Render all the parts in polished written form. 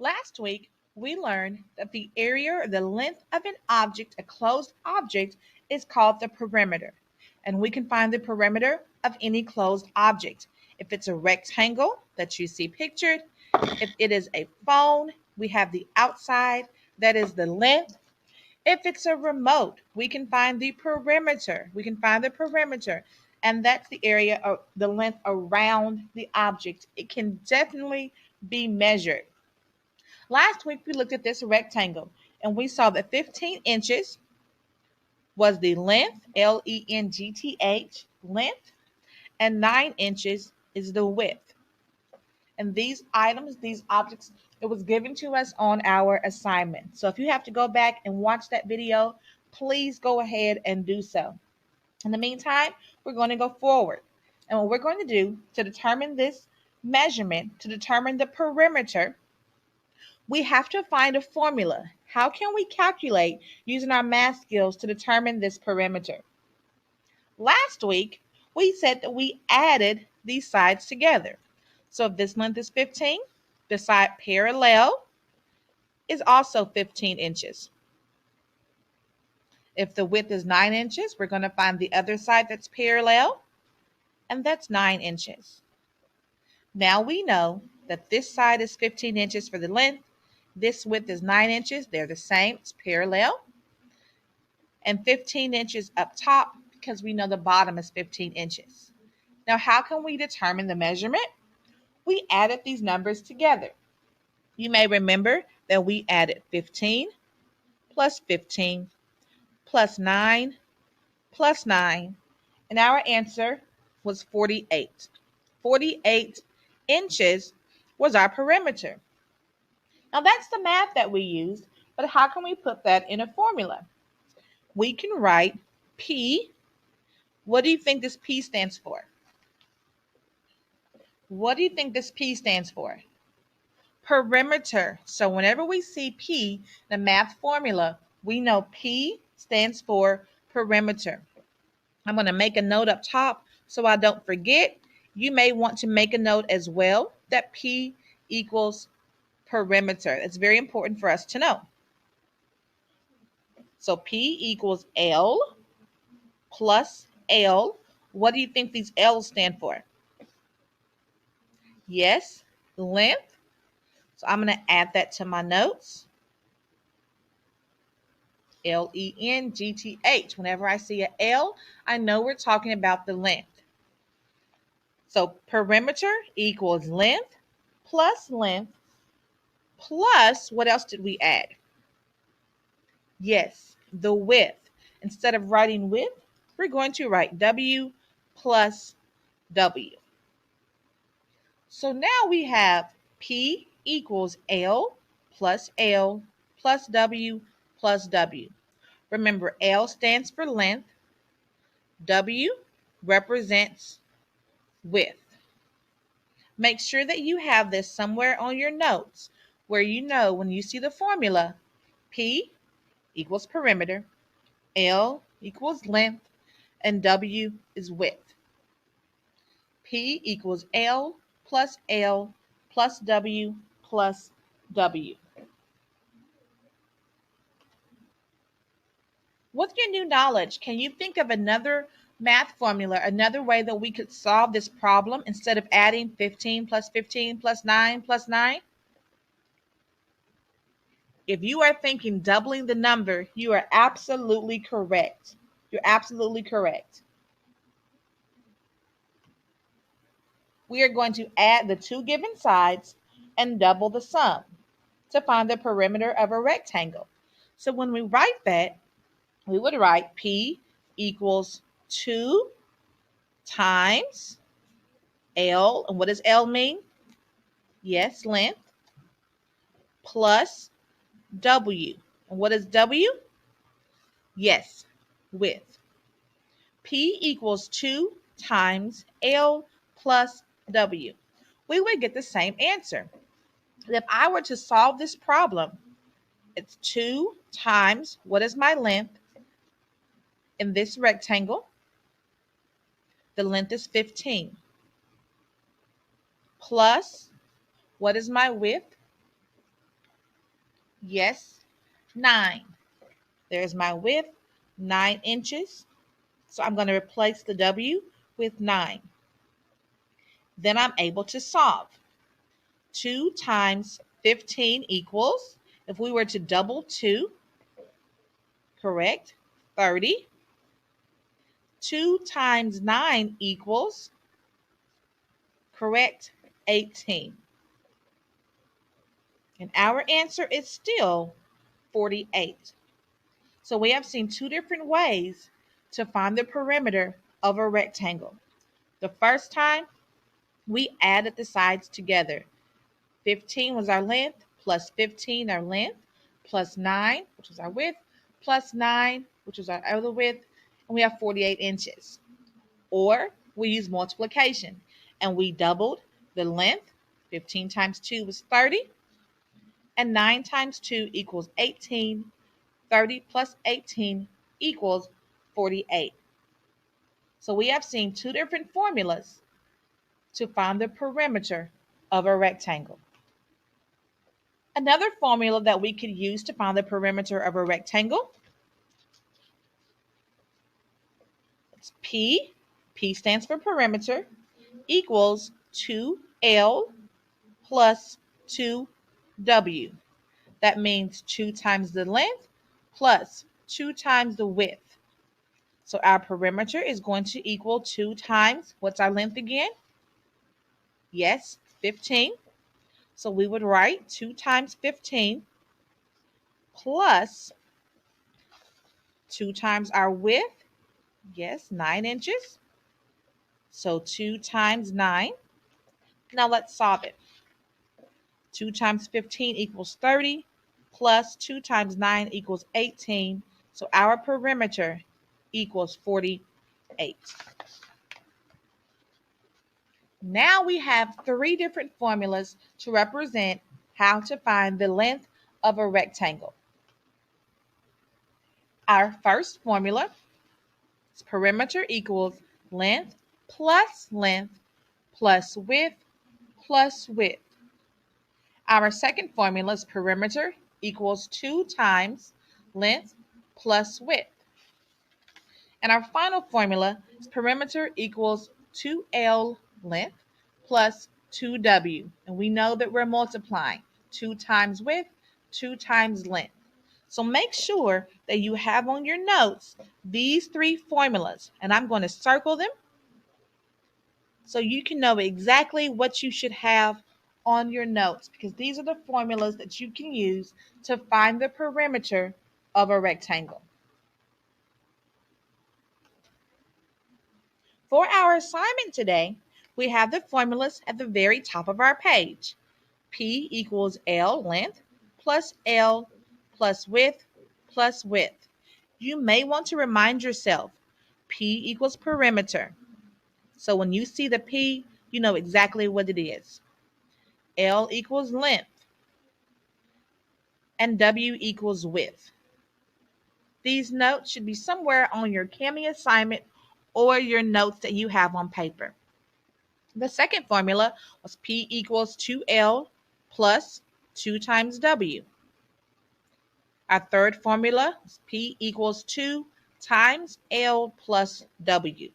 Last week, we learned that the area or the length of an object, a closed object, is called the perimeter. And we can find the perimeter of any closed object. If it's a rectangle that you see pictured, if it is a phone, we have the outside, that is the length. If it's a remote, we can find the perimeter. We can find the perimeter, and that's the area of the length around the object. It can definitely be measured. Last week, we looked at this rectangle and we saw that 15 inches was the length, length, length, and 9 inches is the width. And these items, these objects, it was given to us on our assignment. So if you have to go back and watch that video, please go ahead and do so. In the meantime, we're going to go forward. And what we're going to do to determine this measurement, to determine the perimeter, we have to find a formula. How can we calculate using our math skills to determine this perimeter? Last week, we said that we added these sides together. So if this length is 15, the side parallel is also 15 inches. If the width is 9 inches, we're going to find the other side that's parallel, and that's 9 inches. Now we know that this side is 15 inches for the length. This width is 9 inches. They're the same. It's parallel. And 15 inches up top because we know the bottom is 15 inches. Now, how can we determine the measurement? We added these numbers together. You may remember that we added 15 plus 15 plus 9 plus 9, and our answer was 48. 48 inches was our perimeter. Now that's the math that we used, but how can we put that in a formula? We can write P. What do you think this P stands for? What do you think this P stands for? Perimeter. So whenever we see P, the math formula, we know P stands for perimeter. I'm going to make a note up top so I don't forget. You may want to make a note as well that P equals perimeter. It's very important for us to know. So P equals L plus L. What do you think these L's stand for? Yes, length. So I'm going to add that to my notes. Length. Whenever I see an L, I know we're talking about the length. So perimeter equals length, plus what else did we add? Yes, the width. Instead of writing width, we're going to write W plus W. So now we have P equals L plus W plus W. Remember, L stands for length. W represents width. Make sure that you have this somewhere on your notes where you know when you see the formula, P equals perimeter, L equals length, and W is width. P equals L plus W plus W. With your new knowledge, can you think of another math formula, another way that we could solve this problem instead of adding 15 plus 15 plus 9 plus 9? If you are thinking doubling the number, you are absolutely correct. You're absolutely correct. We are going to add the two given sides and double the sum to find the perimeter of a rectangle. So when we write that, we would write P equals 2 times L. And what does L mean? Yes, length. Plus W. And what is W? Yes, width. P equals 2 times L plus W. We would get the same answer. If I were to solve this problem, it's 2 times what is my length in this rectangle? The length is 15. Plus, what is my width? Yes, 9. There's my width, 9 inches. So I'm going to replace the W with 9. Then I'm able to solve. 2 times 15 equals, if we were to double 2, correct, 30. 2 times 9 equals, correct, 18. And our answer is still 48. So we have seen two different ways to find the perimeter of a rectangle. The first time, we added the sides together. 15 was our length, plus 15 our length, plus 9, which was our width, plus 9, which was our other width, and we have 48 inches. Or we use multiplication, and we doubled the length. 15 times 2 was 30, and 9 times 2 equals 18. 30 plus 18 equals 48. So we have seen two different formulas to find the perimeter of a rectangle. Another formula that we could use to find the perimeter of a rectangle is P. P stands for perimeter, equals 2L plus 2W. That means 2 times the length plus 2 times the width. So our perimeter is going to equal 2 times, what's our length again? Yes, 15. So we would write 2 times 15 plus 2 times our width. Yes, 9 inches. So 2 times 9. Now let's solve it. 2 times 15 equals 30 plus 2 times 9 equals 18. So our perimeter equals 48. Now we have three different formulas to represent how to find the length of a rectangle. Our first formula is perimeter equals length plus width plus width. Our second formula is perimeter equals 2 times length plus width. And our final formula is perimeter equals 2L length plus 2W. And we know that we're multiplying 2 times width, 2 times length. So make sure that you have on your notes these three formulas, and I'm going to circle them so you can know exactly what you should have on your notes, because these are the formulas that you can use to find the perimeter of a rectangle. For our assignment today, we have the formulas at the very top of our page. P equals L length plus L plus width plus width. You may want to remind yourself P equals perimeter. So when you see the P, you know exactly what it is. L equals length and W equals width. These notes should be somewhere on your Kami assignment or your notes that you have on paper. The second formula was P equals 2L plus 2 times W. Our third formula is P equals 2 times L plus W.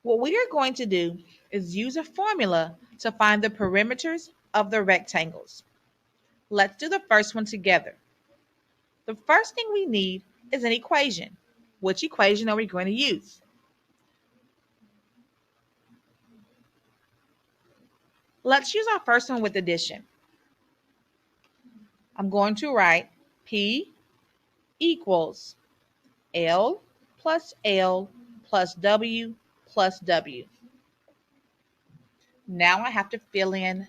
What we are going to do is use a formula to find the perimeters of the rectangles. Let's do the first one together. The first thing we need is an equation. Which equation are we going to use? Let's use our first one with addition. I'm going to write P equals L plus W plus W. Now I have to fill in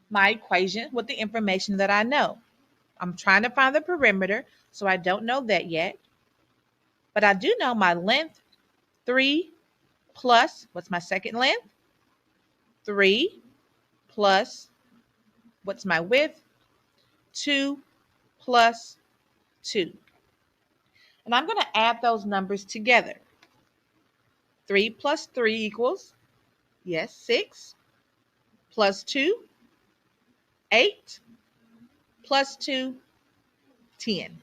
my equation with the information that I know. I'm trying to find the perimeter, so I don't know that yet. But I do know my length, 3 plus, what's my second length? 3 plus, what's my width? 2 plus 2. And I'm going to add those numbers together. 3 plus 3 equals, yes, 6, plus 2, 8, plus 2, 10.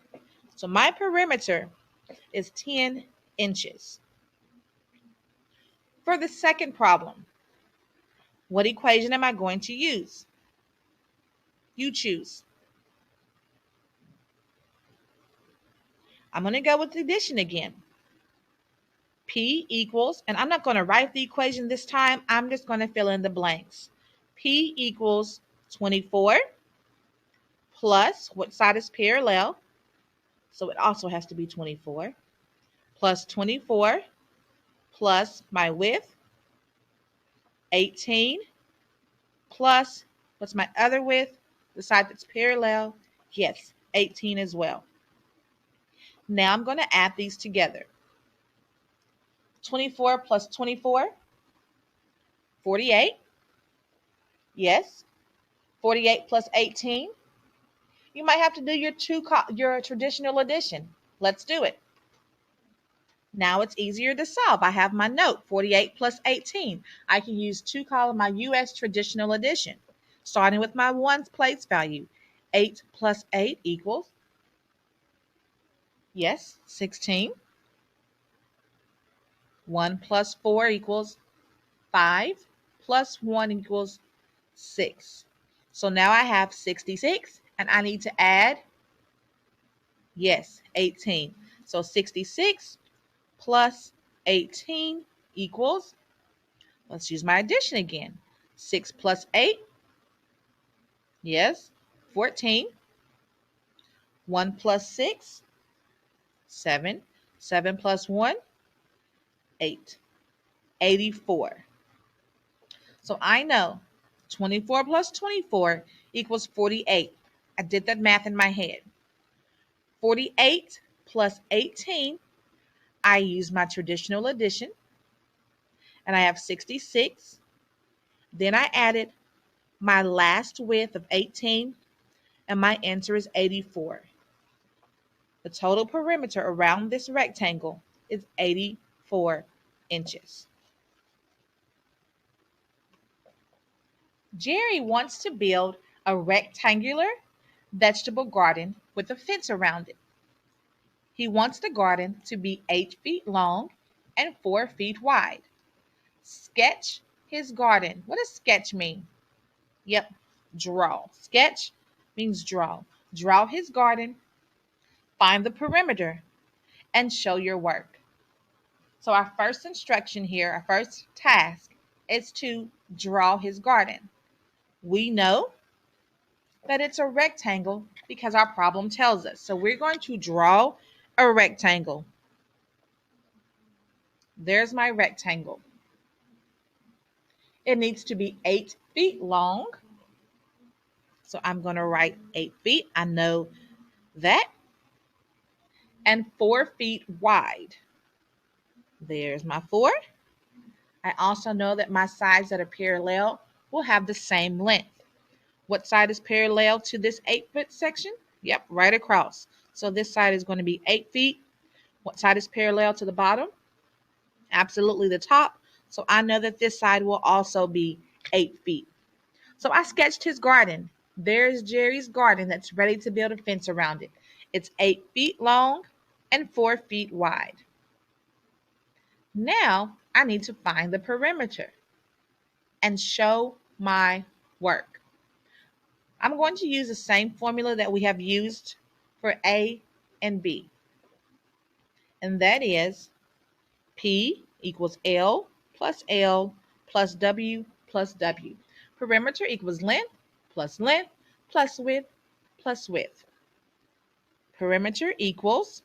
So my perimeter is 10 inches. For the second problem, what equation am I going to use? You choose. I'm going to go with addition again. P equals, and I'm not going to write the equation this time, I'm just going to fill in the blanks. P equals 24 plus, what side is parallel? So it also has to be 24, plus 24 plus my width, 18, plus, what's my other width? The side that's parallel? Yes, 18 as well. Now I'm going to add these together. 24 plus 24, 48. Yes. 48 plus 18. You might have to do your traditional addition. Let's do it. Now it's easier to solve. I have my note, 48 plus 18. I can use to call my U.S. traditional addition. Starting with my ones place value. 8 plus 8 equals, yes, 16. 1 plus 4 equals 5, plus 1 equals 6. So now I have 66, and I need to add, yes, 18. So 66 plus 18 equals, let's use my addition again. 6 plus 8, yes, 14. 1 plus 6, 7. 7 plus 1, 8. 84. So I know 24 plus 24 equals 48. I did that math in my head. 48 plus 18, I use my traditional addition, and I have 66. Then I added my last width of 18, and my answer is 84. The total perimeter around this rectangle is 84 inches. Jerry wants to build a rectangular vegetable garden with a fence around it. He wants the garden to be 8 feet long and 4 feet wide. Sketch his garden. What does sketch mean? Yep, draw. Sketch means draw. Draw his garden, find the perimeter, and show your work. So our first instruction here, our first task, is to draw his garden. We know that it's a rectangle because our problem tells us. So we're going to draw a rectangle. There's my rectangle. It needs to be 8 feet long. So I'm going to write 8 feet. I know that. And 4 feet wide. There's my 4. I also know that my sides that are parallel will have the same length. What side is parallel to this 8-foot section? Yep, right across. So this side is going to be 8 feet. What side is parallel to the bottom? Absolutely the top. So I know that this side will also be 8 feet. So I sketched his garden. There's Jerry's garden that's ready to build a fence around it. It's 8 feet long and 4 feet wide. Now I need to find the perimeter and show my work. I'm going to use the same formula that we have used for A and B. And that is P equals L plus W plus W. Perimeter equals length plus width plus width. Perimeter equals,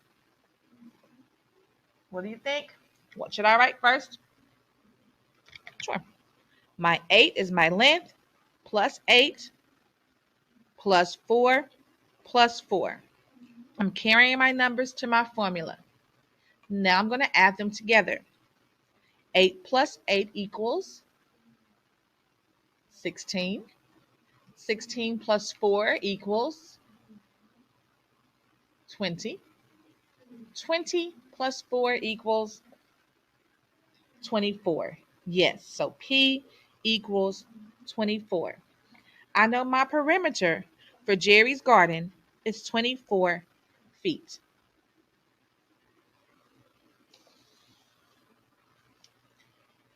what do you think? What should I write first? Sure. My 8 is my length plus 8 plus 4 plus 4. I'm carrying my numbers to my formula. Now I'm going to add them together. 8 plus 8 equals 16. 16 plus 4 equals 20. 20 plus 4 equals 24. Yes, so P equals 24. I know my perimeter for Jerry's garden is 24 feet.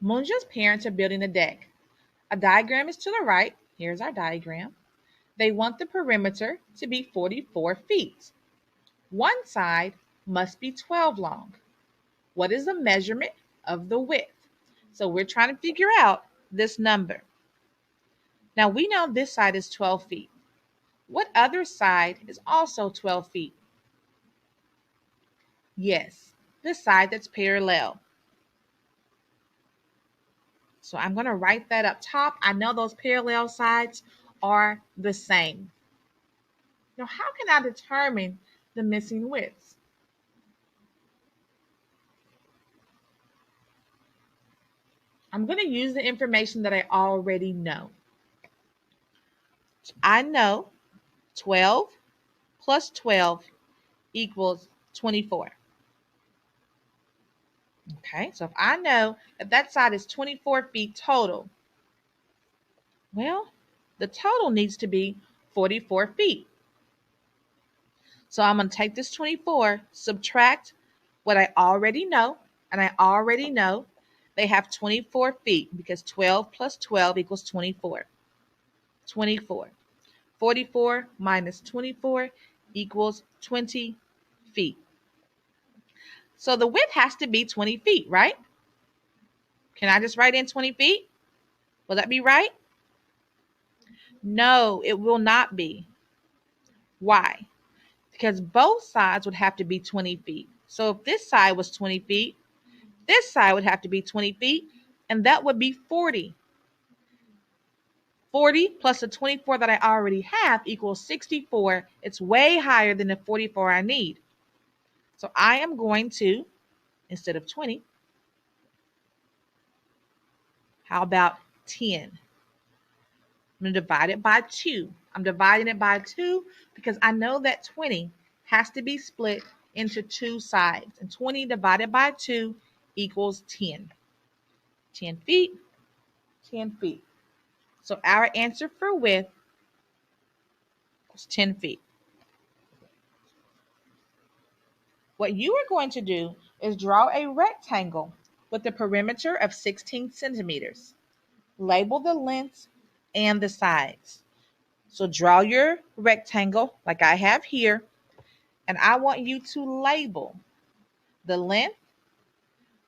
Munja's parents are building a deck. A diagram is to the right. Here's our diagram. They want the perimeter to be 44 feet. One side must be 12 long. What is the measurement of the width? So we're trying to figure out this number. Now we know this side is 12 feet. What other side is also 12 feet? Yes, the side that's parallel. So I'm going to write that up top. I know those parallel sides are the same. Now, how can I determine the missing widths? I'm going to use the information that I already know. I know 12 plus 12 equals 24. Okay, so if I know that that side is 24 feet total, well, the total needs to be 44 feet. So I'm going to take this 24, subtract what I already know, and I already know they have 24 feet because 12 plus 12 equals 24. 24. 44 minus 24 equals 20 feet. So the width has to be 20 feet, right? Can I just write in 20 feet? Will that be right? No, it will not be. Why? Because both sides would have to be 20 feet. So if this side was 20 feet, this side would have to be 20 feet, and that would be 40. 40 plus the 24 that I already have equals 64. It's way higher than the 44 I need. So I am going to, instead of 20, how about 10? I'm going to divide it by 2. I'm dividing it by 2 because I know that 20 has to be split into two sides. And 20 divided by 2 equals 10. 10 feet, 10 feet. So our answer for width was 10 feet. What you are going to do is draw a rectangle with a perimeter of 16 centimeters. Label the lengths and the sides. So draw your rectangle like I have here, and I want you to label the length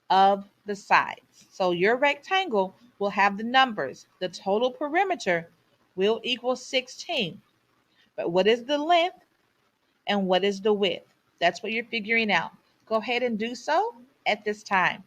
of the sides. So your rectangle will have the numbers. The total perimeter will equal 16. But what is the length and what is the width? That's what you're figuring out. Go ahead and do so at this time.